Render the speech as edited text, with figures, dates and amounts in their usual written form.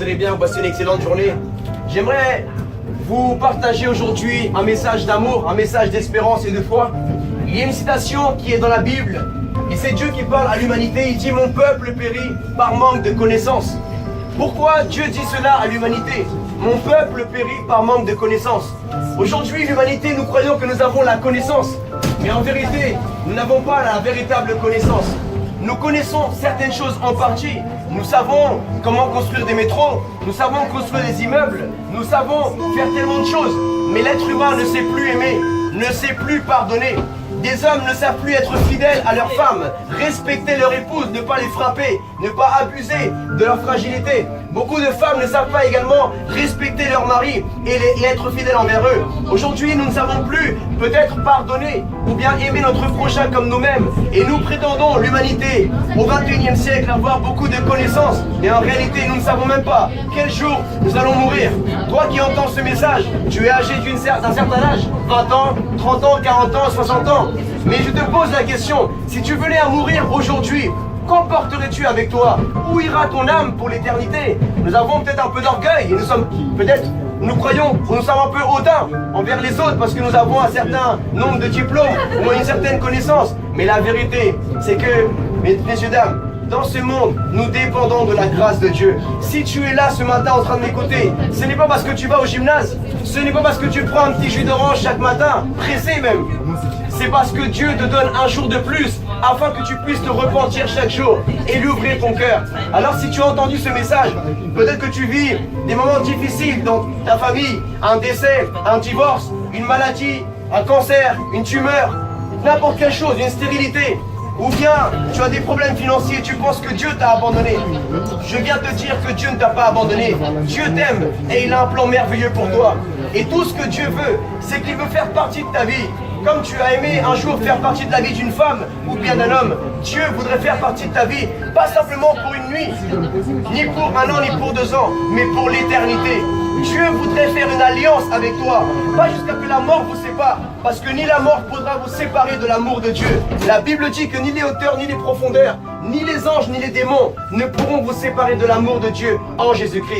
Vous allez bien, passez une excellente journée. J'aimerais vous partager aujourd'hui un message d'amour, un message d'espérance et de foi. Il y a une citation qui est dans la Bible, et c'est Dieu qui parle à l'humanité. Il dit « Mon peuple périt par manque de connaissances ». Pourquoi Dieu dit cela à l'humanité? Mon peuple périt par manque de connaissances. Aujourd'hui, l'humanité, nous croyons que nous avons la connaissance, mais en vérité, nous n'avons pas la véritable connaissance. Nous connaissons certaines choses en partie. Nous savons comment construire des métros, nous savons construire des immeubles, nous savons faire tellement de choses. Mais l'être humain ne sait plus aimer, ne sait plus pardonner. Des hommes ne savent plus être fidèles à leurs femmes, respecter leur épouse, ne pas les frapper, ne pas abuser de leur fragilité. Beaucoup de femmes ne savent pas également respecter leur mari et être fidèles envers eux. Aujourd'hui, nous ne savons plus peut-être pardonner ou bien aimer notre prochain comme nous-mêmes. Et nous prétendons, l'humanité, au XXIe siècle, avoir beaucoup de connaissances. Et en réalité, nous ne savons même pas quel jour nous allons mourir. Toi qui entends ce message, tu es âgé d'un certain âge, 20 ans, 30 ans, 40 ans, 60 ans. Mais je te pose la question, si tu venais à mourir aujourd'hui, qu'emporterais-tu avec toi? Où ira ton âme pour l'éternité? Nous avons peut-être un peu d'orgueil et nous sommes peut-être, nous croyons, ou nous sommes un peu hautains envers les autres parce que nous avons un certain nombre de diplômes ou une certaine connaissance. Mais la vérité, c'est que, messieurs, dames, dans ce monde, nous dépendons de la grâce de Dieu. Si tu es là ce matin en train de m'écouter, ce n'est pas parce que tu vas au gymnase, ce n'est pas parce que tu prends un petit jus d'orange chaque matin, pressé même. C'est parce que Dieu te donne un jour de plus afin que tu puisses te repentir chaque jour et lui ouvrir ton cœur. Alors si tu as entendu ce message, peut-être que tu vis des moments difficiles dans ta famille, un décès, un divorce, une maladie, un cancer, une tumeur, n'importe quelle chose, une stérilité. Ou bien tu as des problèmes financiers et tu penses que Dieu t'a abandonné. Je viens te dire que Dieu ne t'a pas abandonné. Dieu t'aime et il a un plan merveilleux pour toi. Et tout ce que Dieu veut, c'est qu'il veut faire partie de ta vie. Comme tu as aimé un jour faire partie de la vie d'une femme ou bien d'un homme, Dieu voudrait faire partie de ta vie, pas simplement pour une nuit, ni pour un an, ni pour 2 ans, mais pour l'éternité. Dieu voudrait faire une alliance avec toi, pas jusqu'à que la mort vous sépare, parce que ni la mort pourra vous séparer de l'amour de Dieu. La Bible dit que ni les hauteurs, ni les profondeurs, ni les anges, ni les démons ne pourront vous séparer de l'amour de Dieu en Jésus-Christ.